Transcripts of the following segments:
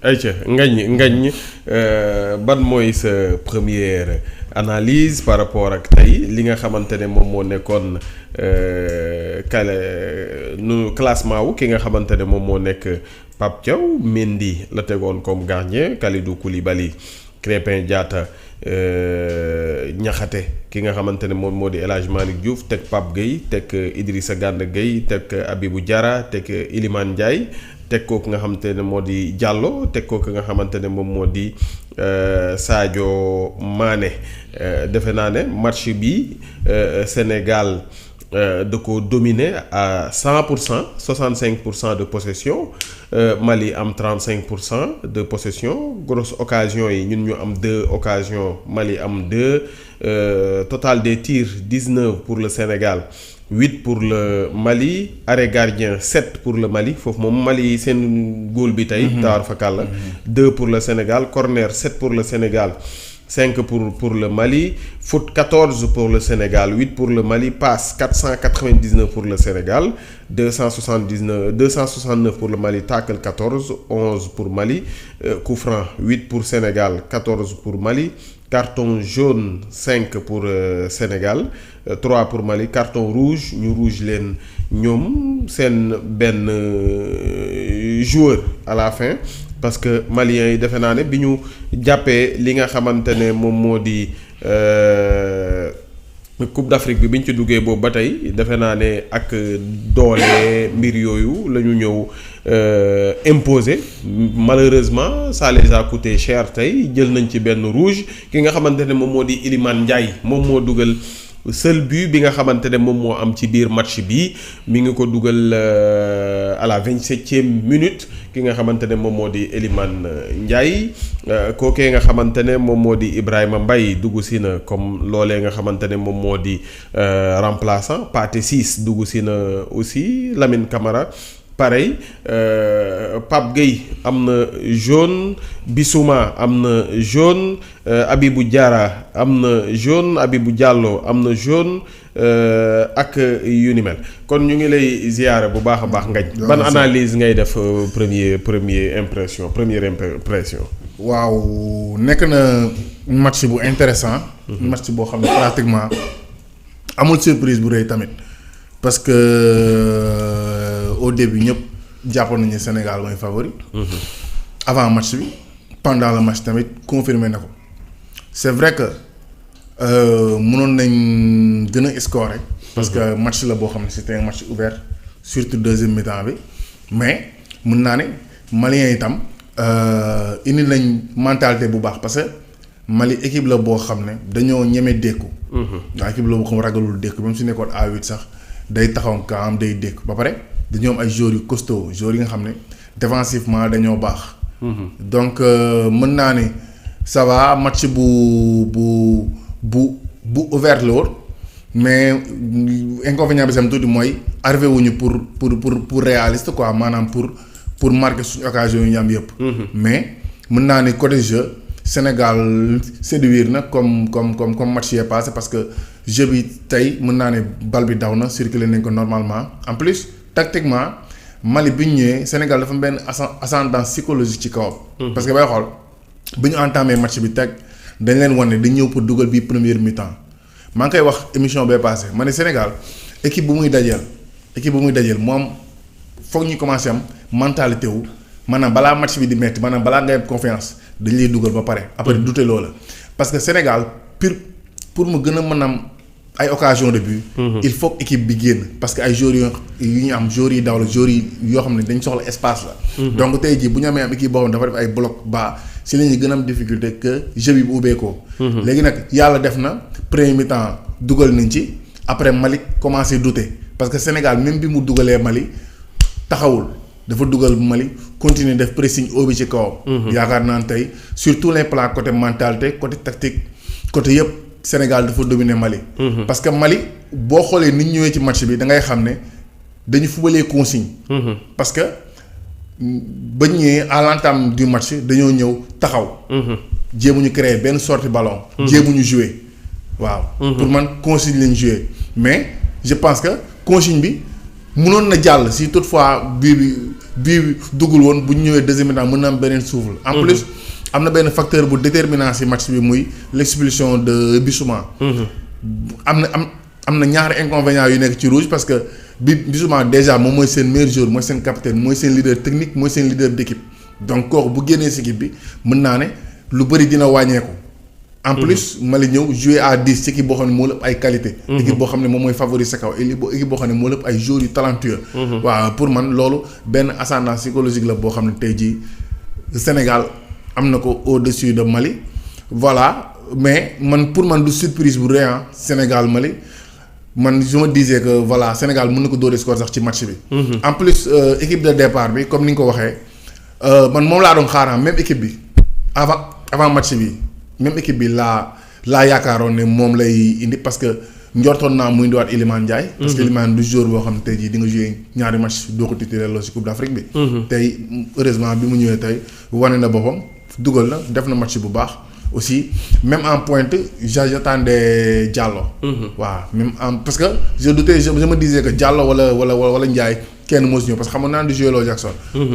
ayca ngañ ban mooy sa première analyse par rapport ak tey li nga xamante ne moom moo nekkoon classement wu ki nga xamante ne moom moo nekk Pape Thiaw Mendy la tegoon comme gardien Kalidou Koulibaly Krépin Diatta Niakhaté ki nga xamante ne moom moo di El Hadj Malick Diouf teg Pape Gueye teg Idrissa Gana Gueye teg Abibou Diarra teg Iliman Ndiaye teg ko ki nga xamante ne moo di Diallo teg ko ki nga xamante ne moom moo di Sadio Mané defe naa ne match bi Sénégal da ko dominer à 100%, 65% de possession Mali am 35% de possession grosse occasion yi ñun ñu am 2 occasions Mali am 2 total des tirs 19 pour le Sénégal 8 pour le Mali arrêt gardien 7 pour le Mali foofu moom Mali seen góol bi tey taar fakal la 2 pour le Sénégal corner 7 pour le Sénégal 5 pour le Mali foot 14 pour le Sénégal 8 pour le Mali passe 499 pour le Sénégal 269 pour le Mali tackle 14 11 pour Mali coup franc 8 pour Sénégal 14 pour Mali carton jaune 5 pour Sénégal 3 pour Mali carton rouge ñu rouge leen ñoom seen benn joueur à la fin parce que maliens yi defe naa ne bi ñu jàppee li nga xamante ne moom moo di Coupe d'Afrique bi ñu ci duggee boobu ba tey defe naa ne ak doole mbir yooyu la ñu ñëw imposer malheureusement ça les a coûté cher tey jël nañ ci benn rouge ki nga xamante ne moom moo di Iliman Ndiaye moom moo dugal seul but bi nga xamante ne moom moo am ci biir match bi mi ngi ko dugal à la 27e minute ki nga xamante ne moom moo di Iliman Ndiaye kookee nga xamante ne moom moo di Ibrahima Mbaye dugg si na comme loolee nga xamante ne moom moo di remplaçant Pathé Ciss dugg si na aussi Lamine Camara pareil Pape Gueye am na jaune Bissouma am na jaune Abibou Diarra am na jaune Abibou Diallo am na jaune ak yu ni mel kon ñu ngi lay ziyaare bu baax a baax ngañ ban analyse ngay def première impression. waaw nekk na match bu intéressant match boo xam ne pratiquement amul surprise bu rëy tamit parce que au début ñëpp jàppoon nañu Sénégal mooy favori. avant match bi pendant le match tamit confirmé na ko c'est vrai que mënoon nañ gën a scorer parce que match la boo xam ne c'était un match ouvert surtout deuxième mi-temps bi mais mën naa ne Maliens itam indi nañ mentalité bu baax parce que Mali équipe la boo xam ne dañoo ñeme dékku. waaw équipe la boo xam ragalul dékku même su nekkoon A8 sax day taxaw kaam day dékku ba pare dañoo am ay joueurs yu costaud joueurs yi nga xam ne défensivement dañoo baax. donc mën naa ne ça va match bu ouvert la woon mais inconvénient bi sam tuuti mooy arrivé wuñu pour réaliste quoi maanaam pour marquer suñu occasion yu ñu am yëpp. mais mën naa ne côté jeu Sénégal séduire na comme match yee passé parce que jeu bi tey mën naa ne bal bi daw na circuler nañ ko normalement en plus tactiquement Mali bi ñu ñëwee Sénégal dafa benn ascendance psychologique ci kawam. parce que bay xool bi ñu entamé match bi teg dañ leen wan ne dañ ñëw pour dugal bii première mi-temps maa ngi koy wax émission bee passé ma ne Sénégal équipe bu muy dajeel moom foog ñu commencé am mentalité wu maanaam balaa match bi di metti maanaam balaa ngay am confiance dañ lay dugal ba pare après douter loola parce que Sénégal pour mu gën a mën am ay occasion de but. il faut que équipe bi génn parce que ay joueurs yu ñu am joueurs yi daw la joueurs yi yoo xam ne dañ soxla espace la. donc tey jii bu ñu amee am équipe boo xam ne dafa def ay bloc bas si la ñuy gën a am difficulté que jeu bi bu ubbeekoo. léegi nag yàlla def na premier mi-temps dugal nañ ci après Mali commencé douter parce que Sénégal même bi mu dugalee Mali taxawul dafa dugal Mali continuer def pressing haut bi ci kawam. yaakaar naa ne tey sur tous les plans côté mentalité côté tactique côté yëpp. Sénégal dafa dominer Mali. parce que Mali boo xoolee ni ñu ñëwee ci match bi da ngay xam ne dañu fubalee consigne. parce que ba ñëwee à l'entame du match dañoo ñëw taxaw. jéemuñu créer benn sortie ballon. jéemuñu jouer waaw. pour man consigne lañ jouer mais je pense que consigne bi mënoon na jàll si toutefois bii bi bii duggul woon bu ñu ñëwee deuxième mi-temps mën na am beneen souffle. En plus am na benn facteur bu déterminant ci match bi muy l'expulsion de Bissouma. am na ñaari inconvénients yu nekk ci rouge parce que Bissouma déjà moom mooy seen meilleur joueur mooy seen capitaine mooy seen leader technique mooy seen leader d'équipe donc kooku bu génnee ci équipe bi mën naa ne lu bëri dina wàññeeku. En plus Mali ñëw jouer à 10 ci équipe boo xam ne moo la ëpp ay qualité. équipe boo xam ne moom mooy favori sa kaw équipe boo xam ne moo la ëpp ay joueurs yu talentueux. waaw pour man loolu benn ascendant psychologique la boo xam ne tey jii Sénégal am na ko au-dessus de Mali. voilà mais pour man du surprise bu rëy Sénégal Mali man je me disais que voilà Sénégal mën na ko dóoree score sax ci match bi. En plus équipe de départ bi comme ni nga ko waxee man moom laa doon xaaraan même équipe bi avant match bi. même équipe bi laa yaakaaroon ne moom lay indi parce que njortoon naa muy indiwaat Iliman Ndiaye. parce que Iliman du joueur boo xam ne tey jii di nga joué ñaari match doo ko titulaire loo ci Coupe d'Afrique bi. tey heureusement bi mu ñëwee tey wane na boppam dugal na def na match bu baax aussi même en pointe j'attendais Diallo. waaw même parce que je doutais je me disais que Diallo wala Ndiaye. kenn moo si ñëw parce que xamoon naa ne du joué loo Jackson.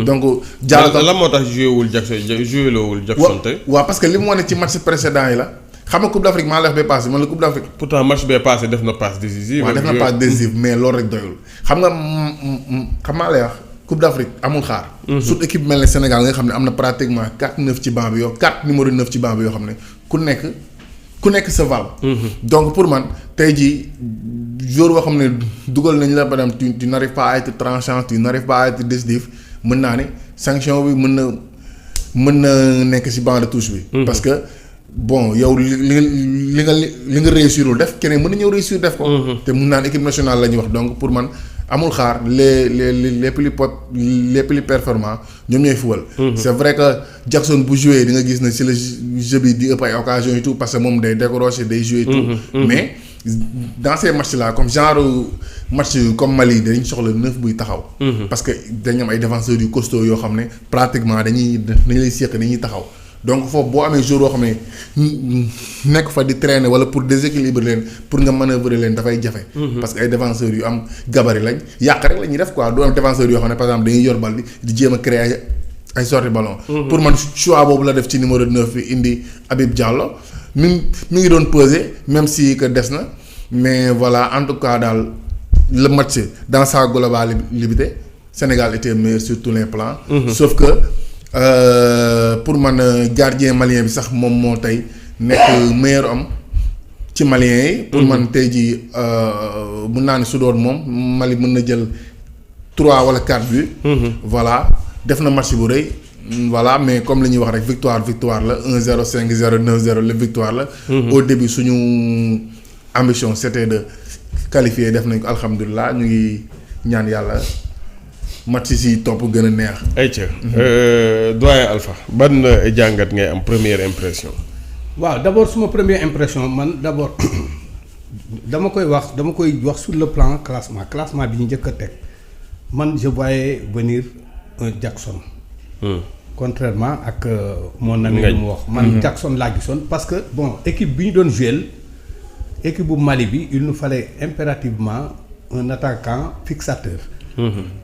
donc Diallo lan moo tax joué wul Jackson tey. waaw parce que li mu wane ci match précédent yi la xam nga Coupe d'Afrique maa la wax bee passé man la Coupe d'Afrique. pourtant match bee passé def na passe décisive. waaw def na passe décisive mais loolu rek doyul xam nga xam maa lay wax Coupe d'Afrique amul xaar. surtout équipe mel ne Sénégal nga xam ne am na pratiquement 4-9 ci banc bi yoo 4 numéro 9 ci banc bi yoo xam ne ku nekk sa val. donc pour man tey jii. joueur boo xam ne dugal nañ la ba dem tu n'arrives pas à être tranchant tu n'arrives pas à être décisif mën naa ne sanction bi mën na nekk ci banc de touche bi. parce que bon yow li nga réussirul def keneen mën na ñëw réussir def ko. te mën naa ne équipe nationale la ñuy wax donc pour man amul xaar les plus performants ñoom ñooy fubal. c'est vrai que Jackson bu joué di nga gis ne ci le jeu bi di ëpp ay occasions et tout parce que moom day décrocher day jouer tout. mais dans ces matchs là comme genre match comme Mali dañu soxla 9 buy taxaw. parce que dañu am ay défenseurs yu costauds yoo xam ne pratiquement dañuy lay seq dañuy taxaw donc foofu boo amee joueur yoo xam ne nekk fa di traîner wala pour déséquilibrer leen pour nga manœuvrer leen dafay jafe. parce que ay défenseurs yu am gabarit lañ yàq rek la ñuy def quoi du am défenseurs yoo xam ne par exemple dañuy yor bal di jéem a créer ay sorties ballon. pour man choix boobu la def ci numéro 9 bi indi Habib Diallo. mi ngi doon peser même si que des na mais voilà en tout cas daal le match dans sa globalité Sénégal était meilleur sur tous les plans. Sauf que pour man gardien malien bi sax moom moo tey nekk meilleur homme ci malien yi. pour man tey jii mun naa ne su doon moom Mali mën na jël 3 wala 4 buts. voilà def na match bu rëy. voilà mais comme li ñuy wax rek victoire la 1-0 5-0 9-0 la victoire la. Au début suñu ambition c'était de qualifier def nañ ko alhamdulilah ñu ngi ñaan yàlla match si topp gën a neex. ayca doyen Alpha ban jàngat ngay am première impression. waaw d'abord suma première impression man d'abord dama koy wax sur le plan classement bi ñu njëkk a teg man je voyais venir un Jackson. Contrairement ak mon ami lu mu wax man Jackson laa gisoon parce que bon équipe bi ñu doon jouer équipe bu Mali bi il nous fallait impérativement un attaquant fixateur.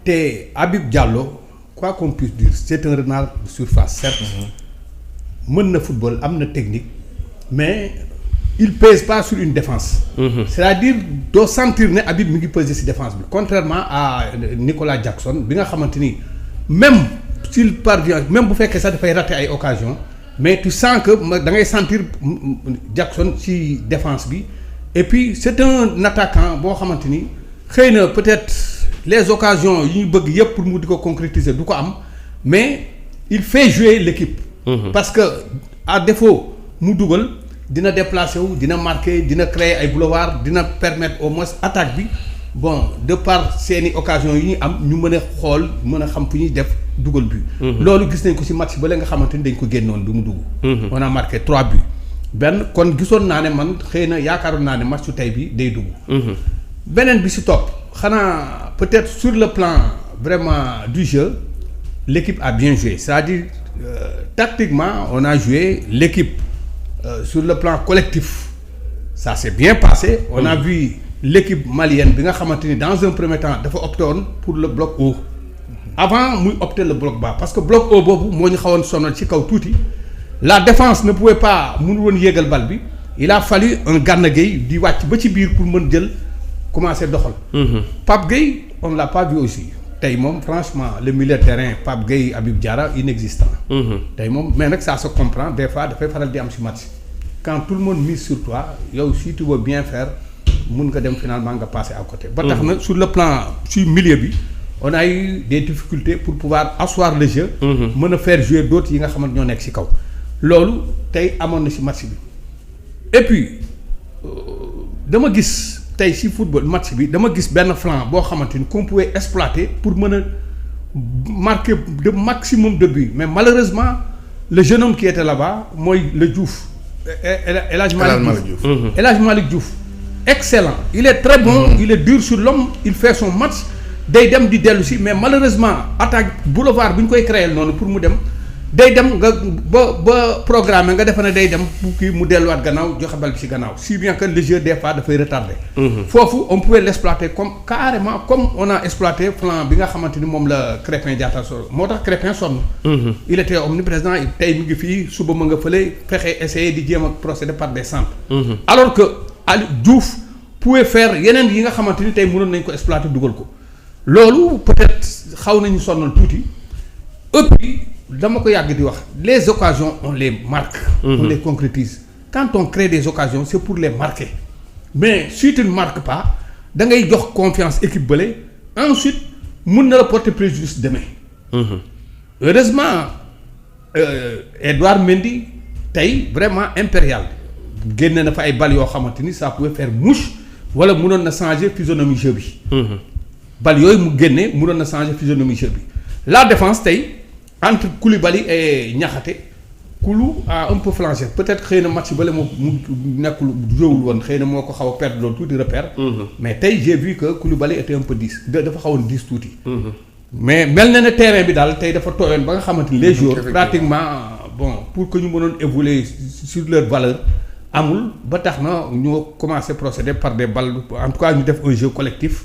te Habib Diallo quoi qu'on puisse dire c'est un renard de surface certes. mën na football am na technique mais il pèse pas sur une défense. c'est-à-dire doo sentir ne Habib mi ngi peser ci défense bi contrairement à Nicolas Jackson bi nga xamante ni même. s'il parvient même bu fekkee sax dafay rater ay occasions mais tu sens que da ngay sentir Jackson ci défense bi et puis c'est un attaquant boo xamante ni xëy na peut-être les occasions yi ñu bëgg yépp pour mu di ko concrétiser du ko am mais il fait jouer l'équipe. parce que à défaut mu dugal dina déplacer wu dina marquer dina créer ay boulevards dina permettre au moins attaque bi bon de par seeni occasions yi ñu am ñu mën a xool mën a xam fu ñuy def. dugal but. loolu gis nañ ko ci match ba la nga xamante ni dañ ko génnoon bi mu dugg. on a marqué 3 buts. benn kon gisoon naa ne man xëy na yaakaaroon naa ne match su tey bi day dugg. beneen bi ci topp xanaa peut-être sur le plan vraiment du jeu l'équipe a bien joué c'est-à-dire tactiquement on a joué l'équipe sur le plan collectif ça s'est bien passé. On a vu l'équipe malienne bi nga xamante ni dans un premier temps dafa opté woon pour le bloc haut. avant muy opter le bloc bas parce que bloc haut boobu moo ñu xawoon sonal ci kaw tuuti la défense ne pouvait pas mënu woon yéegal bal bi il a fallu un Gana Gueye di wàcc ba ci biir pour mën jël commencer doxal. Pape Gueye on l'a pas vu aussi tey moom franchement le milieu de terrain Pape Gueye Habib Diarra inexistant. tey moom mais nag ça se comprend des fois dafay faral di am ci match quand tout le monde mise sur toi yow si tu veux bien faire mun nga dem finalement nga passer à côté. ba tax na sur le plan sur milieu bi on a eu des difficultés pour pouvoir asseoir le jeu. mën a faire jouer d'autres yi nga xamante ñoo nekk ci kaw. loolu tey amoon na ci match bi et puis dama gis. tey si football match bi dama gis benn flanc boo xamante ni qu'on pouvait exploiter pour mën a marquer de maximum de buts mais malheureusement le jeune homme qui était là-bas mooy le Diouf El Hadj Malick Diouf El Hadj Malick Diouf excellent il est très bon il est dur sur l'homme il fait son match day dem di dellu si mais malheureusement attaque boulevard bi ñu koy créer noonu pour mu dem day dem nga ba programme nga defe ne day dem bu kii mu delluwaat gannaaw joxe bal bi ci gannaaw si bien que le jeu des fois dafay retardé. foofu on pouvait l'exploiter comme carrément comme on a exploité flanc bi nga xamante ni moom la Crépin Diatta so moo tax Crépin sonn. il était omniprésent tey mi ngi fii suba ma nga fële fexe essayer di jéem a procéder par des centres. alors que Aliou Diouf pouvait faire yeneen yi nga xamante ni tey mënoon nañ ko exploiter dugal ko loolu peut-être xaw nañu sonnal tuuti et puis dama ko yàgg di wax les occasions on les marque. On les concrétise quand on crée des occasions c'est pour les marquer mais si tu ne marques pas da ngay jox confiance équipe bële ensuite mun na la porter préjudice demain. heureusement Edouard Mendy tey vraiment impérial génne na fa ay balles yoo xamante ni ça pouvait faire mouche wala munoon na changer physionomie jeu bi. balles yooyu mu génne munoon na changer physionomie jeu bi la défense tey. entre Koulibaly et Niakhaté Koulou a un peu flanché peut-être xëy na match bële mu nekkul jóowul woon xëy na moo ko xaw a perdre loolu tuuti repère. mais tey j'ai vu que Koulibaly était un peu 10 dafa xawoon 10 tuuti. mais mel na ne terrain bi daal tey dafa tooyoon ba nga xamante ni les joueurs pratiquement bon pour que ñu mënoon évoluer sur leur valeur amul ba tax na ñu commencé procéder par des balles en tout cas ñu def un jeu collectif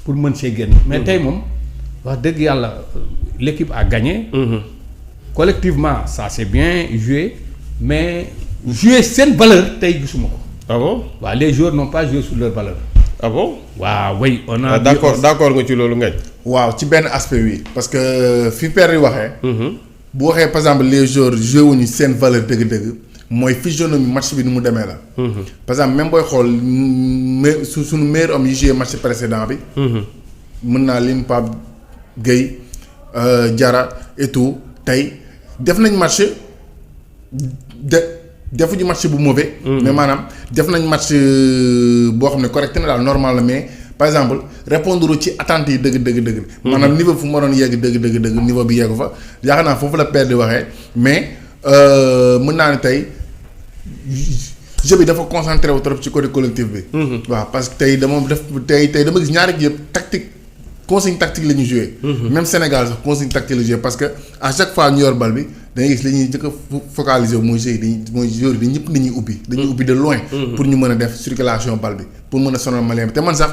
pour mën see génn. mais tey moom wax dëgg yàlla. L'équipe a gagné. Collectivement ça s'est bien joué mais jouer seen valeur tey gisuma ko. ah bon waaw les joueurs n'ont pas joué sur leur valeur. ah bon waaw oui on a. d'accord nga ci loolu ngañ. waaw ci benn aspect oui parce que fi père yi waxee. bu waxee par exemple les joueurs joué wuñu seen valeur dëgg-dëgg mooy physionomie match bi ni mu demee la. par exemple même booy xool suñu meilleur homme yi joué match précédent bi. mën naa lim Pape Gueye Diarra et tout tey def nañ match defuñu match bu mauvais. mais maanaam def nañ match boo xam ne correct na daal normal la mais par exemple répondre ci attentes yi dëgg. maanaam niveau fu mu waroon yegg dëgg niveau bi yeggu fa yaakaar naa foofu la père di waxee mais mën naa ne tey jeu bi dafa concentré wu trop ci côté collectif bi. waaw parce que tey dama gis ñaari yëpp tactique. consigne tactique la ñu joué. Même Sénégal sax consigne tactique la joué parce que à chaque fois ñu yor bal bi da ngay gis li ñuy njëkk a focaliser wu mooy joueur yi ñëpp dañuy ubbi. dañuy ubbi de loin. pour ñu mën a def circulation bal bi pour mën a sonal Malien bi te man sax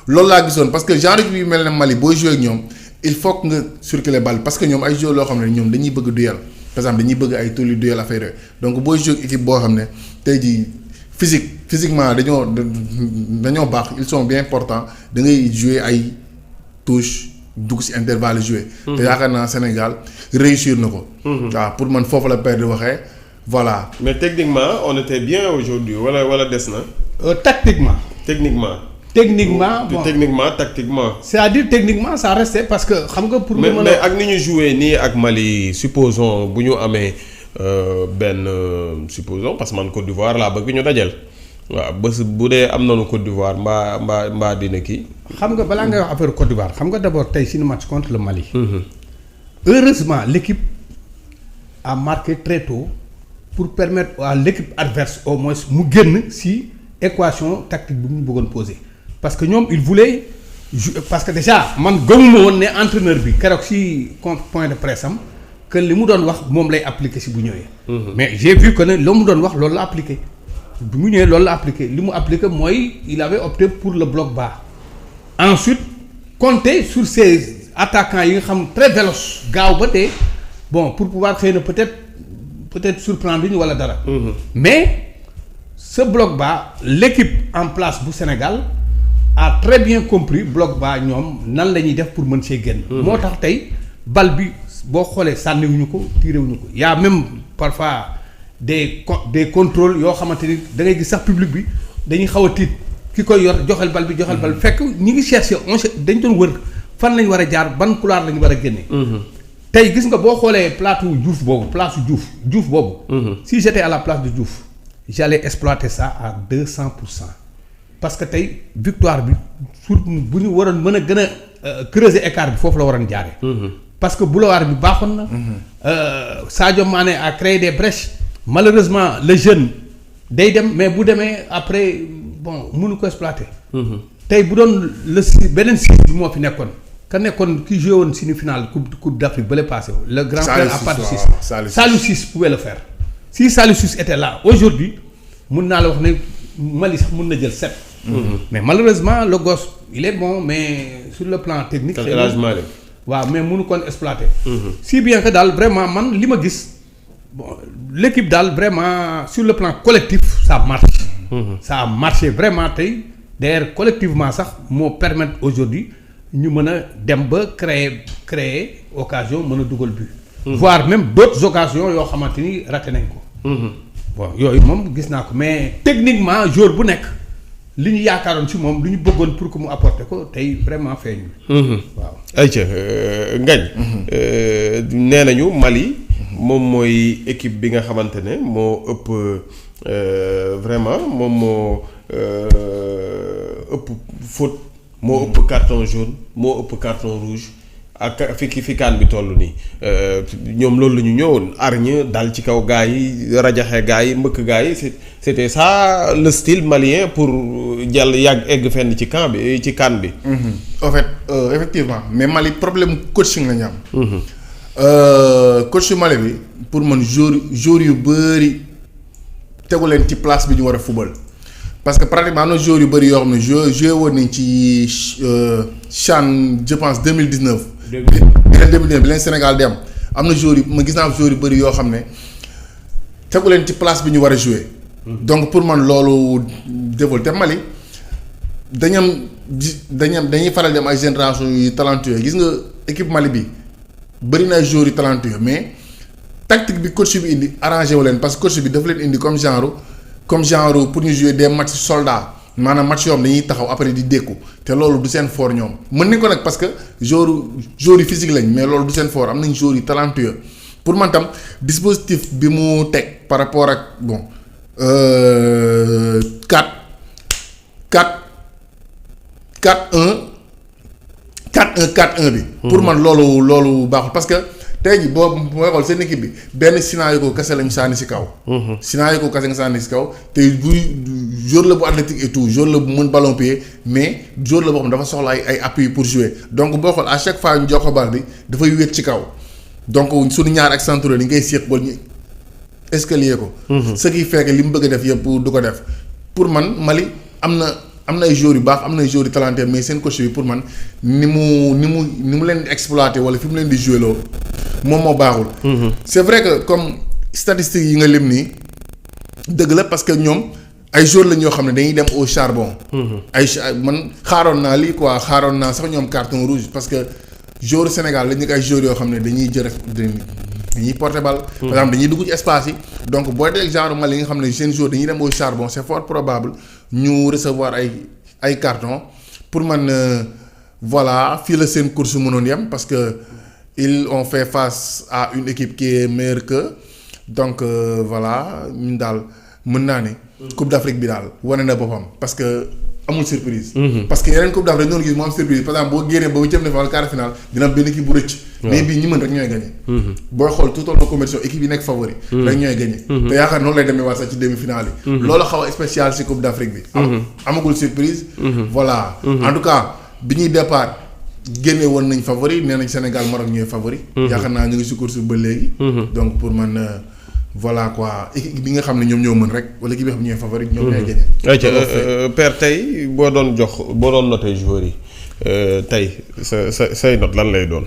loolu laa gisoon parce que genre bi mel ne Mali booy joué ak ñoom il faut que nga circuler bal bi parce que ñoom ay joueurs loo xam ne ñoom dañuy bëgg duel par exemple dañuy bëgg ay tollu duel affaire yooyu donc booy joué ak équipe boo xam ne tey jii physiquement dañoo baax ils sont bien portants da ngay jouer ay. touche dugg ci intervalle joué. te yaakaar naa Sénégal réussir na ko. waaw pour man foofu la père di waxee voilà. mais techniquement on était bien aujourd'hui wala des na. Techniquement bon tactiquement. c'est-à-dire techniquement ça restait parce que xam nga pour. mais ak ni ñu joué nii ak Mali supposons bu ñu amee supposons parce que man Côte d'Ivoire laa bëgg ñu dajal. waaw bés bu dee am nañu Côte d'Ivoire mbaa dina kii. xam nga balaa ngay wax affaire Côte d'Ivoire xam nga d'abord tey suñu match contre le Mali. heureusement l'équipe a marqué très tôt pour permettre à l'équipe adverse au moins mu génn ci équation tactique bi mu bëggoon poser parce que ñoom il voulait parce que déjà man gëmuma woon ne entraîneur bi keroog ci point de presse am que li mu doon wax moom lay appliquer ci bu ñëwee. mais j'ai vu que ne li mu doon wax loolu la appliqué. bi mu ñëwee loolu la appliqué li mu appliqué mooy il avait opté pour le bloc bas ensuite compter sur ses attaquants yi nga xam très véloce gaaw ba tey bon pour pouvoir xëy na peut-être surprendre ñu wala dara. mais ce bloc bas l'équipe en place bu Sénégal a très bien compris bloc bas ñoom nan la ñuy def pour mën see génn. moo tax tey bal bi boo xoolee sànniwuñu ko tiirewuñu ko y a même parfois des contrôles yoo xamante ni da ngay gis sax public bi dañuy xaw a tiit ki koy yor joxel bal bi fekk ñi ngi chercher dañ doon wër fan lañ war a jaar ban couloir lañ war a génne. tey gis nga boo xoolee plateau Diouf boobu place Diouf boobu. si j'étais à la place de Diouf j'allais exploiter ça à 200%. parce que tey victoire bi surtout bu ñu waroon mën a gën a creuser écart bi foofu la waroon jaaree. parce que boulevard bi baaxoon na. Sadio Mané a créé des brèches malheureusement le jeune day dem mais bu demee après bon mënu ko exploiter. tey bu doon beneen site bi moo fi nekkoon. ka nekkoon ki joué woon semi-finale coupe d'Afrique ba le passé le grand frère à part de Ciss Saliou Ciss pouvait le faire si Saliou Ciss était là aujourd'hui mun naa la wax ne Mali sax mun na jël 7. mais malheureusement le gosse il est bon mais sur le plan technique. waaw mais mënu kon exploiter. si bien que daal vraiment man li ma gis bon l'équipe daal vraiment sur le plan collectif ça marche. ça a marché vraiment tey d'ailleurs collectivement sax moo permettre aujourd'hui ñu mën a dem ba créer occasion mën a dugal but. voire même d'autres occasions yoo xamante ni raté nañ ko. bon yooyu moom gis naa ko mais techniquement joueur bu nekk li ñu yaakaaroon ci moom lu ñu bëggoon pour que mu apporter ko tey vraiment feeñu. waaw ayca Ngagne. nee nañu Mali moom mooy équipe bi nga xamante ne moo ëpp vraiment moom moo ëpp faute. moo ëpp carton jaune moo ëpp carton rouge ak fi kaan bi toll nii ñoom loolu la ñu ñëwoon arñe dal ci kaw gars yi rajaxe gars yi mbëkk gars yi c'était ça le style malien pour jàll yàgg egg fenn ci camp bi ci kaan bi. en fait effectivement mais Mali problème coaching la ñu am. coach Mali bi pour man joueur yu bëri tegu leen ci place bi ñu war a football. parce que pratiquement am na joueurs yu bëri yoo xam ne joué woon nañ ci CHAN je pense 2019. 2019 bi leen Sénégal di am na joueurs yu ma gis naa joueurs yu bëri yoo xam ne tegu leen ci place bi ñu war a joué. donc pour man loolu développé te Mali dañuy faral di am ay génération yu talentueux gis nga équipe Mali bi bëri na ay joueurs yu talentueux mais tactique bi coach bi indi arrangé wu leen parce que coach bi dafa leen indi comme genre pour ñu jouer des matchs soldats maanaam match yoo xam dañuy taxaw après di dékku te loolu du seen fort ñoom mën nañ ko nag parce que joueurs yi physique lañ mais loolu du seen fort am nañ joueurs yi talentueux pour man tam dispositif bi mu teg par rapport ak bon 4-1 bi. pour man loolu baaxul parce que tey jii boo xool seen équipe bi benn Sinayoko kese lañu sànni si kaw. Sinayoko kese nga sànni si kaw te buy joueur la bu athlétique et tout joueur la bu mën ballon pied mais joueur la boo xam dafa soxla ay appui pour jouer donc boo xool à chaque fois ñu jox ko bal bi dafay wéet ci kaw donc suñu ñaar ak centre dañ koy séq ba ñu escalier ko. ce qui fait que li mu bëgg a def yëpp du ko def pour man Mali am na ay joueurs yu baax am na ay joueurs yu talentueux mais seen coach bi pour man ni mu leen di exploiter wala fi mu leen di jouer loo moom moo baaxul. c'est vrai que comme statistiques yi nga lim nii dëgg la parce que ñoom ay joueurs lañ yoo xam ne dañuy dem au charbon. man xaaroon naa lii quoi xaaroon naa sax ñoom carton rouge parce que joueur Sénégal lañ nekk ay joueurs yoo xam ne dañuy dañuy porter balle. par exemple dañuy dugg ci espace yi. donc booy dégg genre Mali yi nga xam ne seen joueurs dañuy dem au charbon c'est fort probable ñu recevoir ay carton pour man voilà fii la seen course mënoon yem parce que ils ont fait face à une équipe qui est meilleure qu'eux donc voilà ñun daal mën naa ne. Coupe d'Afrique bi daal wane na boppam parce que amul surprise. parce que yeneen Coupe d'Afrique dañu doon gis mu am surprise par exemple boo génnee ba huitième de finale quart de finale dina am benn équipe bu rëcc. mais bii ñi mën rek ñooy gagné. booy xool tout au long de compétition équipe yi nekk favori. rek ñooy gagné. te yaakaar noonu lay demee waat sax ci demi-finale yi. loolu xaw a spécial ci Coupe d'Afrique bi. amagul surprise. voilà en tout cas bi ñuy départ génne woon nañ favori nee nañ Sénégal Maroc ñooy favori. yaakaar naa ñu ngi ci course ba léegi. donc pour man. voilà quoi équipe bi nga xam ne ñoom ñoo mën rek wala équipe bi nga xam ne ñooy favori ñoom ñooy gagné. Père tey boo doon noté joueurs yi tey say note lan lay doon.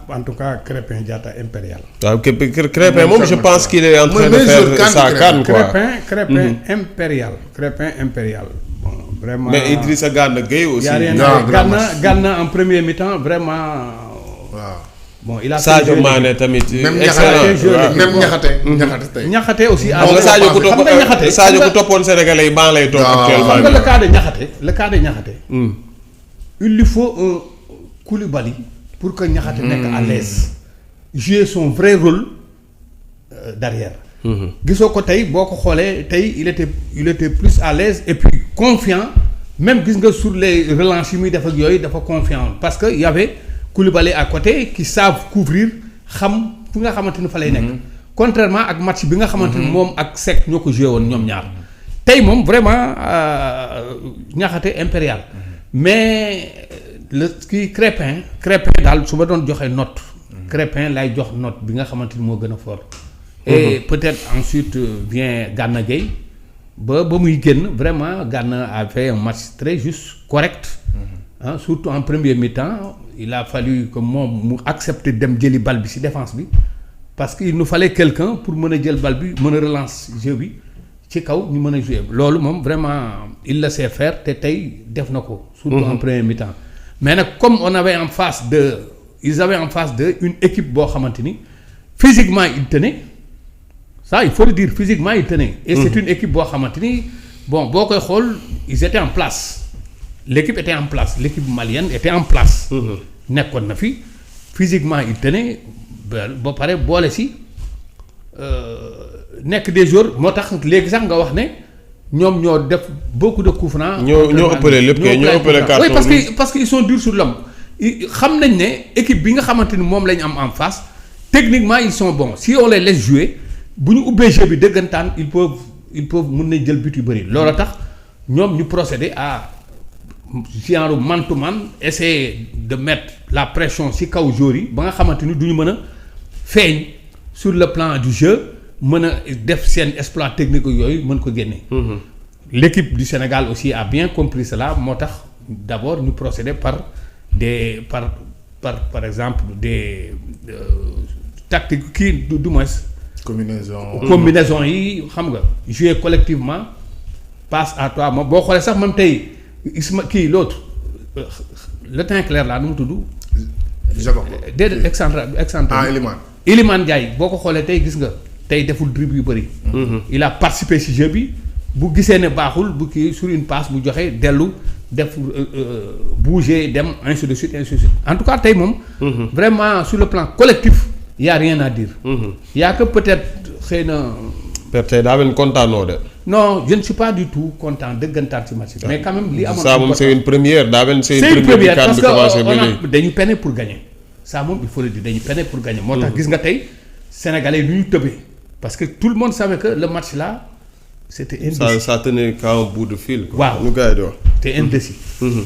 En tout cas Crépin Diatta impérial. waaw Crépin moom je pense qu'il est en train de faire sa CAN quoi. Crépin impérial. Crépin impérial. Bon vraiment. mais Idrissa Gana Gueye aussi. Gana en premier mi-temps vraiment. waaw. bon il a Sadio Mané tamit. même Niakhaté aussi. xam nga Sadio ku toppoon Sénégalais yi ban lay toog actuellement. xam nga le cas de Niakhaté. il lui faut un Koulibaly pour que Niakhaté nekk à l'aise jouer son vrai rôle derrière. gisoo ko tey boo ko xoolee tey il était plus à l'aise et puis confiant même gis nga sur les relances yi muy def ak yooyu dafa confiant parce que y avait Koulibaly à côté qui savent couvrir xam fu nga xamante ni fa lay nekk. contrairement ak match bi nga xamante ni moom ak Seck ñoo ko joué woon ñoom ñaar tey moom vraiment Niakhaté impérial mais le kii Crépin daal su ma doon joxe note. Crépin lay jox note bi nga xamante ni moo gën a fort. et peut-être ensuite vient Gana Gueye ba muy génn vraiment Gana a fait un match très juste correct. Surtout en premier mi-temps il a fallu que moom mu accepter dem jëli bal bi ci défense bi parce que il nous fallait quelqu'un pour mën a jël bal bi mën a relance jeu bi ci kaw ñu mën a jouer loolu moom vraiment il le sait faire te tey def na ko. surtout en premier mi-temps mais nag comme ils avaient en face de une équipe boo xamante ni physiquement il tenait ça il faut le dire physiquement il tenait. et c'est une équipe boo xamante ni bon boo koy xool ils étaient en place. L'équipe était en place l'équipe malienne était en place. nekkoon na fi physiquement il tenait ba pare boole si nekk des joueurs moo tax léegi sax nga wax ne ñoom ñoo def beaucoup de coups francs. ñoo ëppale lépp kay ñoo ëppale carton. oui parce que ils sont durs sur l'homme xam nañ ne équipe bi nga xamante ni moom la ñu am en face techniquement ils sont bons si on les laisse jouer bu ñu ubbee jeu bi dëggantaan ils peuvent mën nañ jël but yu bëri loolu tax ñoom ñu procéder à. genre man-to-man essayer de mettre la pression ci kaw joueurs yi ba nga xamante ni du ñu mën a feeñ sur le plan du jeu mën a def seen exploit technique yooyu mën ko génne. L'équipe du Sénégal aussi a bien compris cela moo tax d'abord ñu procéder par exemple des tactiques kii du moins. combinaison yi xam nga jouer collectivement passe à toi moom boo xoolee sax man tey. kii l'autre le teint clair là nu mu tudd. Jacob déedéet excentré. Iliman Ndiaye boo ko xoolee tey gis nga tey deful dribble yu bëri. il a participé ci jeu bi bu gisee ne baaxul bu kii sur une passe bu joxe dellu def bouger dem ainsi de suite. en tout cas tey moom. vraiment sur le plan collectif y a rien à dire. y a que peut-être xëy na. tey daa mel ni kontaanoo de. non je ne suis pas du tout content dëggantaan ci match bi mais quand même li amoon. ça moom c'est une première daa mel ni c'est une première parce que dañu peiner pour gagner ça moom il faut le dire dañu peiner pour gagner. moo tax gis nga tey sénégalais yi lu ñu tëbee parce que tout le monde savait que le match là c'était indécis. ça tenait qu'à un bout de fil. waaw lu gars yi di wax. c'était indécis.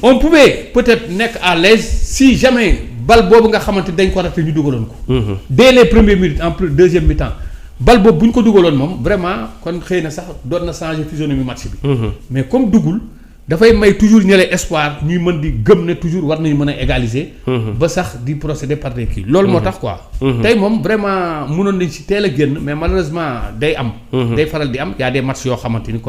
on pouvait peut-être nekk à l'aise si jamais bal boobu nga xamante dañ ko raté ñu dugaloon ko. dès les premières minutes en plus deuxième mi-temps. bal boobu bu ñu ko dugaloon moom vraiment kon xëy na sax doon na changer physionomie match bi. mais comme dugul dafay may toujours ñële espoir ñuy mën di gëm ne toujours war nañu mën a égaliser. ba sax di procéder par des kii. loolu moo tax quoi. tey moom vraiment mënoon nañ ci teel a génn mais malheureusement day am. day faral di am y a des matchs yoo xamante ni.